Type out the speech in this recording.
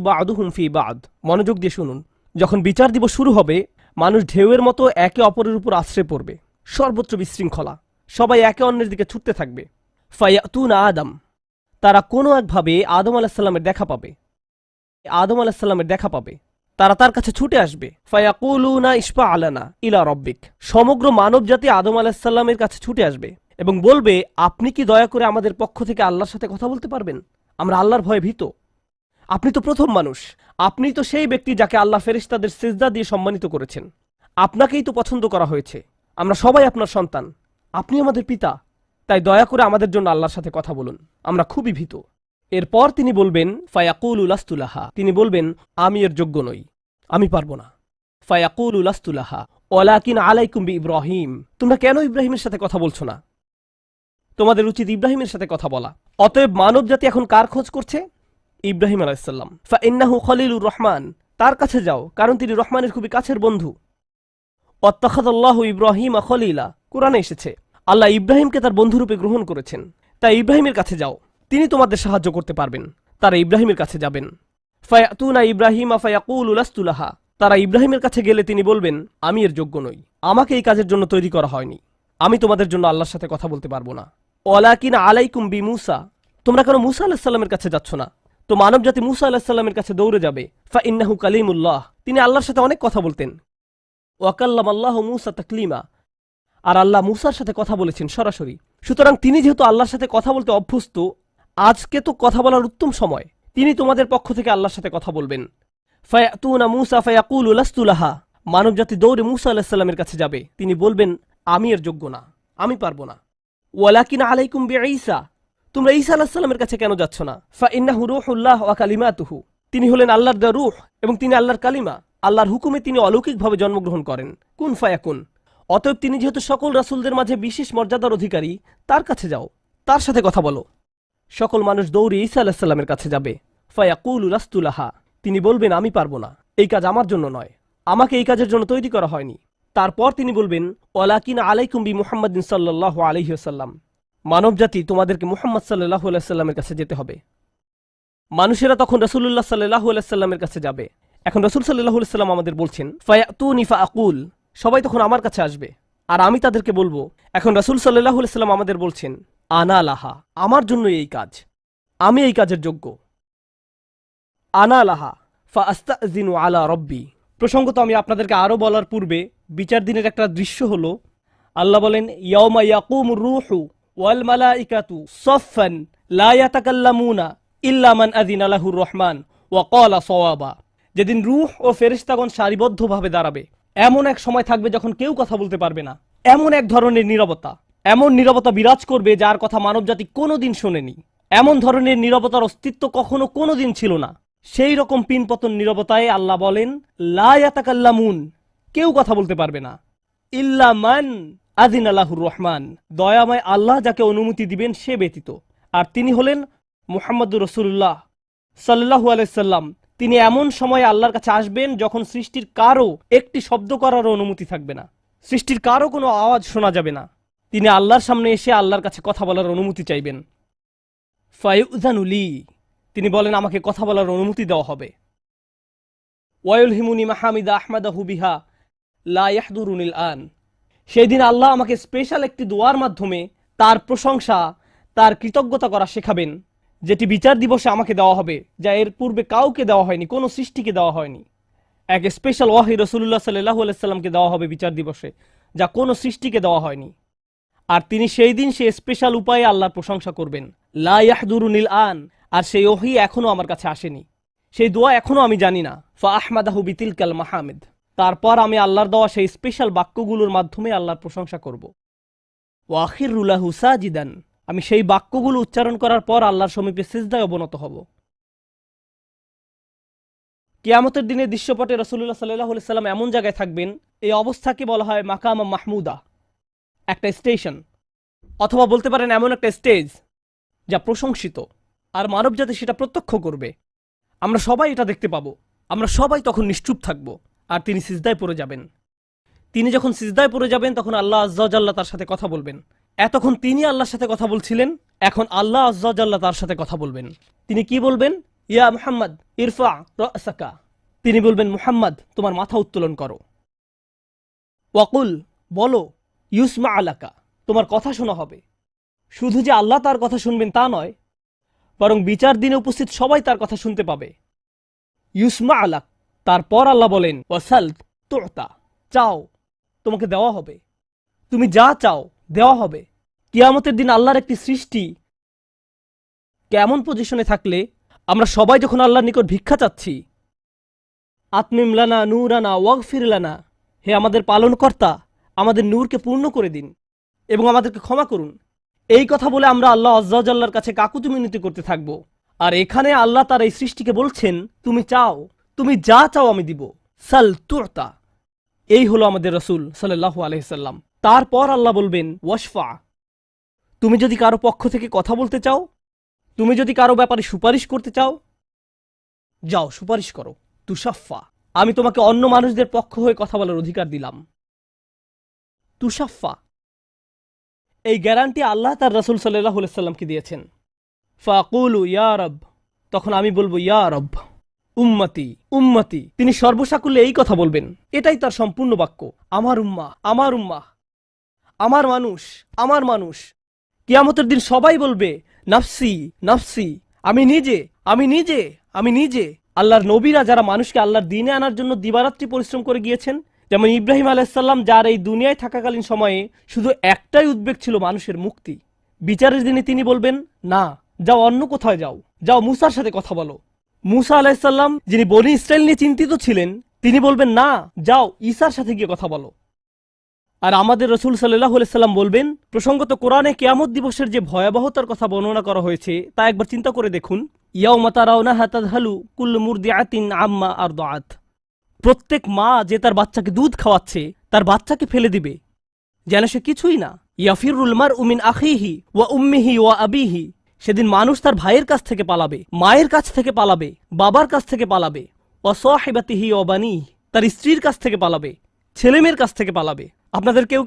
বা'দুহুম ফি বা'দ। মনোযোগ দিয়ে শুনুন। যখন বিচার দিবস শুরু হবে, মানুষ ঢেউয়ের মতো একে অপরের উপর আশ্রয় পড়বে, সর্বত্র বিশৃঙ্খলা, সবাই একে অন্যের দিকে ছুটতে থাকবে। ফায়াতুনা আদম, তারা কোনো একভাবে আদম আলাইহিস সালামের দেখা পাবে। তারা তার কাছে ছুটে আসবে। ফায়াকুলুনা ইশফা আলানা ইলা রব্বিক, সমগ্র মানব জাতি আদম আলাইহিস সালামের কাছে ছুটে আসবে এবং বলবে, আপনি কি দয়া করে আমাদের পক্ষ থেকে আল্লাহর সাথে কথা বলতে পারবেন? আমরা আল্লাহর ভয়ে ভীত। আপনি তো প্রথম মানুষ, আপনি তো সেই ব্যক্তি যাকে আল্লাহ ফেরেশতাদের সিজদা দিয়ে সম্মানিত করেছেন। আপনাকেই তো পছন্দ করা হয়েছে। আমরা সবাই আপনার সন্তান, আপনি আমাদের পিতা। তাই দয়া করে আমাদের জন্য আল্লাহর সাথে কথা বলুন, আমরা খুবই ভীত। এরপর তিনি বলবেন, ফায়াকুলু লাস্তু লাহা, তিনি বলবেন, আমি এর যোগ্য নই, আমি পারবো না। ফায়াকুলু লাস্তু লাহা ওয়ালাকিন আলাইকুম বিইব্রাহিম, তোমরা কেন ইব্রাহিমের সাথে কথা বলছো না? তোমাদের উচিত ইব্রাহিমের সাথে কথা বলা। অতএব মানব জাতি এখন কার খোঁজ করছে? ইব্রাহিম আলাইহিস সালাম। ফাইন্নাহু খলিলুর রহমান, তার কাছে যাও, কারণ তিনি রহমানের খুবই কাছের বন্ধু। ওয়াত্তাখাযাল্লাহু ইব্রাহিমা খলিলা, কুরআনে এসেছে আল্লাহ ইব্রাহিমকে তার বন্ধুরূপে গ্রহণ করেছেন। তাই ইব্রাহিমের কাছে যাও, তিনি তোমাদের সাহায্য করতে পারবেন। তারা ইব্রাহিমের কাছে যাবেন। ফায়াতুনা ইব্রাহিমা ফায়াকুলু লাস্তু লাহা, তারা ইব্রাহিমের কাছে গেলে তিনি বলবেন, আমি এর যোগ্য নই, আমাকে এই কাজের জন্য তৈরি করা হয়নি, আমি তোমাদের জন্য আল্লাহর সাথে কথা বলতে পারবো না। ওয়ালাকিন আলাইকুম বিমূসা, তোমরা কেন মূসা আলাইহিস সালামের কাছে যাচ্ছ না? তো মানব জাতি মূসা আলাইহিস সালামের কাছে দৌড়ে যাবে। ফাইন্নাহু কালিমুল্লাহ, তিনি আল্লাহর সাথে অনেক কথা বলতেন। ওয়াকাল্লামাল্লাহু মূসা তাকলিমা, আর আল্লাহ মূসার সাথে কথা বলেছেন সরাসরি। সুতরাং তিনি যেহেতু আল্লাহর সাথে কথা বলতে অভ্যস্ত, আজকে তো কথা বলার উত্তম সময়। তিনি তোমাদের পক্ষ থেকে আল্লাহর সাথে কথা বলবেন। ফায়াতুনা মূসা ফায়াকুলু লাস্তু লাহা, মানব জাতি দৌড়ে মূসা আলাইহিস সালামের কাছে যাবে। তিনি বলবেন, আমি এর যোগ্য না, আমি পারবো না। ওয়ালাকিন আলাইকুম বিঈসা, তোমরা ঈসা আলাইহিস সালামের কাছে কেন যাচ্ছ না? ফাইন্নাহু রূহুল্লাহ ওয়া কালিমাতুহু, তিনি হলেন আল্লাহর দেওয়া রূহ এবং তিনি আল্লাহর কালিমা। আল্লাহর হুকুমে তিনি অলৌকিকভাবে জন্মগ্রহণ করেন, কুন ফায়াকুন। অতএব তিনি যেহেতু সকল রাসূলদের মাঝে বিশেষ মর্যাদার অধিকারী, তার কাছে যাও, তার সাথে কথা বলো। সকল মানুষ দৌড়ে ঈসা আলাইহিস সালামের কাছে যাবে। ফায়াকুলু লাস্তু লাহা, তিনি বলবেন, আমি পারবো না, এই কাজ আমার জন্য নয়, আমাকে এই কাজের জন্য তৈরি করা হয়নি। তারপর তিনি বলবেন, ওয়ালাকিন আলাইকুম বি মুহাম্মাদিন সাল্লাল্লাহু আলাইহি ওয়াসাল্লাম, মানব জাতি তোমাদেরকে মুহাম্মদ সাল্লাল্লাহু আলাইহি ওয়াসাল্লামের কাছে যেতে হবে। মানুষেরা তখন রাসূলুল্লাহ সাল্লাল্লাহু আলাইহি ওয়াসাল্লামের কাছে যাবে। এখন রাসূল সাল্লাল্লাহু আলাইহি ওয়াসাল্লাম আমাদের বলছেন, ফায়াতুনি ফাআকুল, সবাই তখন আমার কাছে আসবে আর আমি তাদেরকে বলবো। এখন রাসূল সাল্লাল্লাহু আলাইহি ওয়াসাল্লাম আমাদের বলছেন, আনা লাহা, আমার জন্য এই কাজ, আমি এই কাজের যোগ্য। আনা লাহা ফাআস্তাযিনু আলা রব্বি। প্রসঙ্গত আমি আপনাদেরকে আরো বলার পূর্বে বিচার দিনের একটা দৃশ্য হলো, আল্লাহ বলেন, ইয়াউমা ইয়াকুমুর রূহু ওয়াল মালাইকাতু সাফফান লা ইয়াতাকাল্লামুনা ইল্লা মান আযিনা লাহুর রহমান ওয়া ক্বালা সাওয়াবা। যেদিন রূহ ও ফেরেশতাগণ সারিবদ্ধভাবে দাঁড়াবে, এমন এক সময় থাকবে যখন কেউ কথা বলতে পারবে না। এমন এক ধরনের নীরবতা, এমন নীরবতা বিরাজ করবে যার কথা মানবজাতি কোনোদিন শোনেনি। এমন ধরনের নীরবতার অস্তিত্ব কখনো কোনোদিন ছিল না। সেই রকম পিনপতন নীরবতায় আল্লাহ বলেন, লা ইয়াতাকাল্লামুন, কেউ কথা বলতে পারবে না, ইল্লা মান আযিনা লাহুর রহমান, দয়াময় আল্লাহ যাকে অনুমতি দিবেন সে ব্যতীত। আর তিনি হলেন মুহাম্মদুর রাসূলুল্লাহ সাল্লাল্লাহু আলাইহি সাল্লাম। তিনি এমন সময় আল্লাহর কাছে আসবেন যখন সৃষ্টির কারো একটি শব্দ করার অনুমতি থাকবে না, সৃষ্টির কারো কোনো আওয়াজ শোনা যাবে না। তিনি আল্লাহর সামনে এসে আল্লাহর কাছে কথা বলার অনুমতি চাইবেন। ফায়ুযানু লি, তিনি বলেন, আমাকে কথা বলার অনুমতি দেওয়া হবে। ওয়ায়ুলহিমুনি মাহামিদা আহমাদাহু বিহা লা ইয়াহদুরুনিল আন, সেই দিন আল্লাহ আমাকে স্পেশাল একটি দোয়ার মাধ্যমে তার প্রশংসা, তার কৃতজ্ঞতা করা শেখাবেন, যেটি বিচার দিবসে আমাকে দেওয়া হবে, যা এর পূর্বে কাউকে দেওয়া হয়নি, কোনো সৃষ্টিকে দেওয়া হয়নি। এক স্পেশাল ওয়াহি রাসূলুল্লাহ সাল্লাল্লাহু আলাইহি সাল্লামকে দেওয়া হবে বিচার দিবসে, যা কোনো সৃষ্টিকে দেওয়া হয়নি। আর তিনি সেই দিন সে স্পেশাল উপায়ে আল্লাহর প্রশংসা করবেন, লা ইয়াহদুরুনিল আন, আর সেই ওহী এখনো আমার কাছে আসেনি, সেই দোয়া এখনো আমি জানি না। ফা আহমাদাহু বিতিলকাল মাহামিদ, তারপর আমি আল্লাহর দেওয়া সেই স্পেশাল বাক্যগুলোর মাধ্যমে আল্লাহর প্রশংসা করব। ওয়া আখিরু লাহু সাজিদান, আমি সেই বাক্যগুলো উচ্চারণ করার পর আল্লাহর সমীপে সিজদায় অবনত হব। কিয়ামতের দিনে দৃশ্যপটে রাসূলুল্লাহ সাল্লাল্লাহু আলাইহি সাল্লাম এমন জায়গায় থাকবেন, এই অবস্থাকে বলা হয় মাকামা মাহমুদা, একটা স্টেশন, অথবা বলতে পারেন এমন একটা স্টেজ যা প্রশংসিত। আর মানবজাতি সেটা প্রত্যক্ষ করবে, আমরা সবাই এটা দেখতে পাবো। আমরা সবাই তখন নিশ্চুপ থাকব আর তিনি সিজদায় পড়ে যাবেন। তিনি যখন সিজদায় পড়ে যাবেন তখন আল্লাহ আযজা ওয়া জাল্লা তার সাথে কথা বলবেন। এতক্ষণ তিনি আল্লাহর সাথে কথা বলছিলেন, এখন আল্লাহ আযজা ওয়া জাল্লা তার সাথে কথা বলবেন। তিনি কি বলবেন? ইয়া মুহাম্মদ ইরফা রাসাকা, তিনি বলবেন মুহাম্মদ তোমার মাথা উত্তোলন করো। ওয়াকুল, বলো, ইউসমা আলাকা, তোমার কথা শোনা হবে। শুধু যে আল্লাহ তার কথা শুনবেন তা নয়, বরং বিচার দিনে উপস্থিত সবাই তার কথা শুনতে পাবে। ইউসমা আলাক, তারপর আল্লাহ বলেন ওয়াসাল তুতা, চাও তোমাকে দেওয়া হবে, তুমি যা চাও দেওয়া হবে। কিয়ামতের দিন আল্লাহর একটি সৃষ্টি কেমন পজিশনে থাকলে আমরা সবাই যখন আল্লাহর নিকট ভিক্ষা চাচ্ছি, আতমিম লানা নূরানা ওয়াগফির লানা, হে আমাদের পালনকর্তা, আমাদের নূরকে পূর্ণ করে দিন এবং আমাদেরকে ক্ষমা করুন, এই কথা বলে আমরা আল্লাহ আজ্জা ওয়া জাল্লার কাছে কাকুতি মিনতি করতে থাকব। আর এখানে আল্লাহ তার এই সৃষ্টিকে বলছেন তুমি চাও, তুমি যা চাও আমি দিব। সাল তুতা, এই হলো আমাদের রাসূল সাল্লাল্লাহু আলাইহি সাল্লাম। তারপর আল্লাহ বলবেন ওয়াশফা, তুমি যদি কারো পক্ষ থেকে কথা বলতে চাও, তুমি যদি কারো ব্যাপারে সুপারিশ করতে চাও, যাও সুপারিশ করো। তুষাফা, আমি তোমাকে অন্য মানুষদের পক্ষ হয়ে কথা বলার অধিকার দিলাম। তুষাফা, এই গ্যারান্টি আল্লাহ তার রাসূল সাল্লাল্লাহু আলাইহি সাল্লামকে দিয়েছেন। ফাকুলু ইয়া রব, তখন আমি বলবো ইয়া রব, উম্মতি উম্মতি, তিনি সর্বসাকুল্যে এই কথা বলবেন, এটাই তার সম্পূর্ণ বাক্য, আমার উম্মাহ আমার উম্মাহ, আমার মানুষ আমার মানুষ। কিয়ামতের দিন সবাই বলবে নাফসি নাফসি, আমি নিজে আমি নিজে আমি নিজে। আল্লাহর নবীরা যারা মানুষকে আল্লাহর দ্বীনে আনার জন্য দিবারাত্রি পরিশ্রম করে গিয়েছেন, যেমন ইব্রাহিম আলাইহিস সালাম, যার এই দুনিয়ায় থাকাকালীন সময়ে শুধু একটাই উদ্বেগ ছিল মানুষের মুক্তি, বিচারের দিনে তিনি বলবেন না, যাও অন্য কোথায় যাও, যাও মুসার সাথে কথা বলো। মুসা আলাইহিস সালাম, যিনি বনি ইসরাইল নিয়ে চিন্তিত ছিলেন, তিনি বলবেন না, যাও ঈসার সাথে গিয়ে কথা বলো। আর আমাদের রাসূল সাল্লাল্লাহু আলাইহি সাল্লাম বলবেন, প্রসঙ্গত কোরআনে কিয়ামত দিবসের যে ভয়াবহতার কথা বর্ণনা করা হয়েছে তা একবার চিন্তা করে দেখুন। ইয়াউমা তারাউনাহা তাযহালু কুল্লু মুরদিআতিন আম্মা আরদাআত, প্রত্যেক মা যে তার বাচ্চাকে দুধ খাওয়াচ্ছে তার বাচ্চাকে ফেলে দিবে যেন সে কিছুই না। ইয়াফিরুল মারউ মিন আখিহি ওয়া উম্মিহি ওয়া আবিহি, সেদিন মানুষ তার ভাইয়ের কাছ থেকে পালাবে, মায়ের কাছ থেকে পালাবে, বাবার কাছ থেকে পালাবে। ওয়া সাহিবাতিহি ওয়া বানিহি, তার স্ত্রীর কাছ থেকে পালাবে, ছেলেমেয়ের কাছ থেকে পালাবে। আপনাদের কেউ